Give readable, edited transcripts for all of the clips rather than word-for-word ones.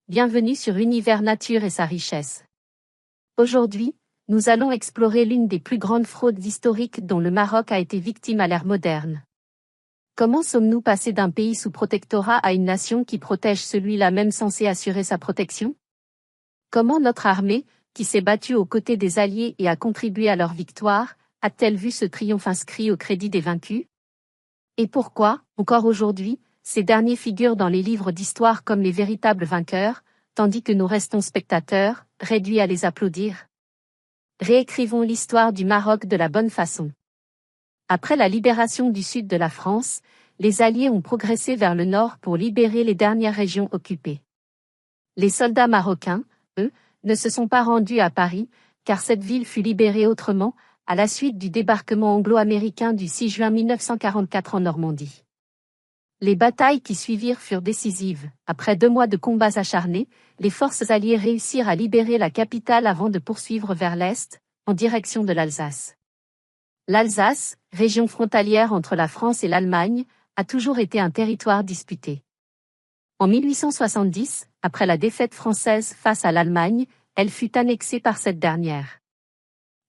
bienvenue sur Univers Nature et sa richesse. Aujourd'hui, nous allons explorer l'une des plus grandes fraudes historiques dont le Maroc a été victime à l'ère moderne. Comment sommes-nous passés d'un pays sous protectorat à une nation qui protège celui-là même censé assurer sa protection? Comment notre armée, qui s'est battue aux côtés des Alliés et a contribué à leur victoire, a-t-elle vu ce triomphe inscrit au crédit des vaincus? Et pourquoi, encore aujourd'hui, ces derniers figurent dans les livres d'histoire comme les véritables vainqueurs, tandis que nous restons spectateurs, réduits à les applaudir? Réécrivons l'histoire du Maroc de la bonne façon. Après la libération du sud de la France, les Alliés ont progressé vers le nord pour libérer les dernières régions occupées. Les soldats marocains, eux, ne se sont pas rendus à Paris, car cette ville fut libérée autrement, à la suite du débarquement anglo-américain du 6 juin 1944 en Normandie. Les batailles qui suivirent furent décisives. Après 2 mois de combats acharnés, les forces alliées réussirent à libérer la capitale avant de poursuivre vers l'est, en direction de l'Alsace. L'Alsace, région frontalière entre la France et l'Allemagne, a toujours été un territoire disputé. En 1870, après la défaite française face à l'Allemagne, elle fut annexée par cette dernière.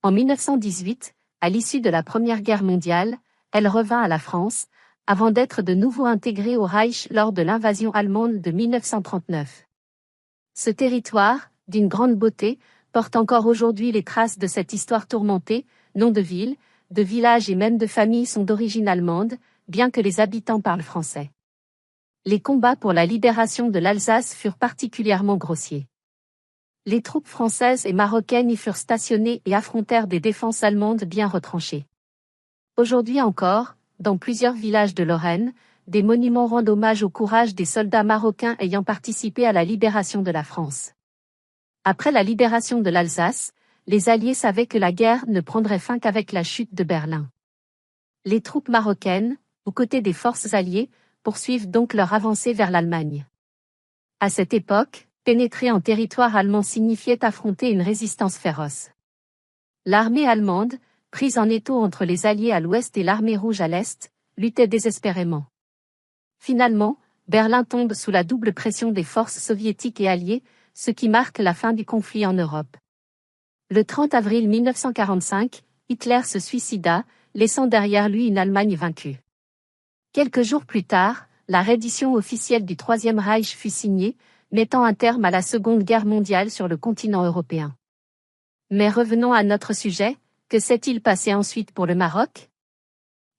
En 1918, à l'issue de la Première Guerre mondiale, elle revint à la France, avant d'être de nouveau intégrée au Reich lors de l'invasion allemande de 1939. Ce territoire, d'une grande beauté, porte encore aujourd'hui les traces de cette histoire tourmentée. Noms de villes, de villages et même de familles sont d'origine allemande, bien que les habitants parlent français. Les combats pour la libération de l'Alsace furent particulièrement grossiers. Les troupes françaises et marocaines y furent stationnées et affrontèrent des défenses allemandes bien retranchées. Aujourd'hui encore, dans plusieurs villages de Lorraine, des monuments rendent hommage au courage des soldats marocains ayant participé à la libération de la France. Après la libération de l'Alsace, les Alliés savaient que la guerre ne prendrait fin qu'avec la chute de Berlin. Les troupes marocaines, aux côtés des forces alliées, poursuivent donc leur avancée vers l'Allemagne. À cette époque, pénétrer en territoire allemand signifiait affronter une résistance féroce. L'armée allemande, prise en étau entre les Alliés à l'ouest et l'armée rouge à l'est, luttait désespérément. Finalement, Berlin tombe sous la double pression des forces soviétiques et alliées, ce qui marque la fin du conflit en Europe. Le 30 avril 1945, Hitler se suicida, laissant derrière lui une Allemagne vaincue. Quelques jours plus tard, la reddition officielle du Troisième Reich fut signée, mettant un terme à la Seconde Guerre mondiale sur le continent européen. Mais revenons à notre sujet, que s'est-il passé ensuite pour le Maroc?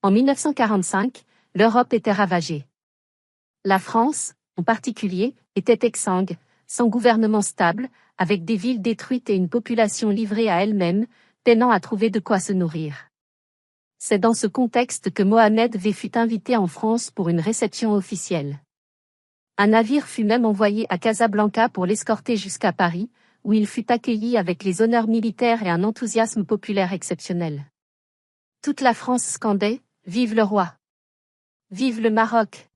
En 1945, l'Europe était ravagée. La France, en particulier, était exsangue, sans gouvernement stable, avec des villes détruites et une population livrée à elle-même, peinant à trouver de quoi se nourrir. C'est dans ce contexte que Mohamed V fut invité en France pour une réception officielle. Un navire fut même envoyé à Casablanca pour l'escorter jusqu'à Paris, où il fut accueilli avec les honneurs militaires et un enthousiasme populaire exceptionnel. Toute la France scandait « Vive le roi ! Vive le Maroc !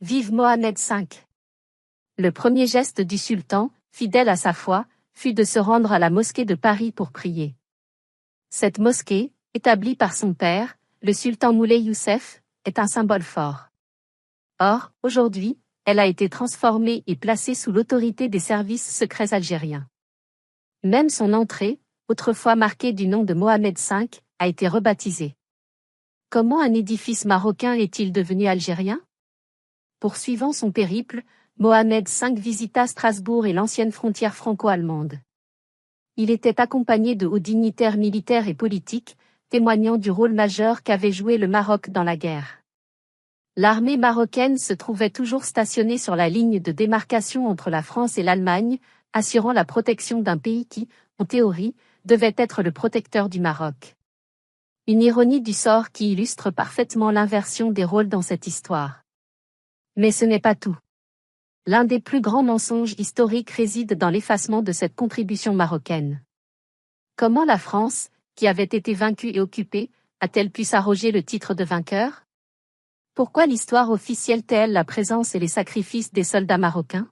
Vive Mohamed V !» Le premier geste du sultan, fidèle à sa foi, fut de se rendre à la mosquée de Paris pour prier. Cette mosquée, établie par son père, le sultan Moulay Youssef, est un symbole fort. Or, aujourd'hui, elle a été transformée et placée sous l'autorité des services secrets algériens. Même son entrée, autrefois marquée du nom de Mohamed V, a été rebaptisée. Comment un édifice marocain est-il devenu algérien? Poursuivant son périple, Mohamed V visita Strasbourg et l'ancienne frontière franco-allemande. Il était accompagné de hauts dignitaires militaires et politiques, témoignant du rôle majeur qu'avait joué le Maroc dans la guerre. L'armée marocaine se trouvait toujours stationnée sur la ligne de démarcation entre la France et l'Allemagne, assurant la protection d'un pays qui, en théorie, devait être le protecteur du Maroc. Une ironie du sort qui illustre parfaitement l'inversion des rôles dans cette histoire. Mais ce n'est pas tout. L'un des plus grands mensonges historiques réside dans l'effacement de cette contribution marocaine. Comment la France, qui avait été vaincue et occupée, a-t-elle pu s'arroger le titre de vainqueur? Pourquoi l'histoire officielle tait-elle la présence et les sacrifices des soldats marocains?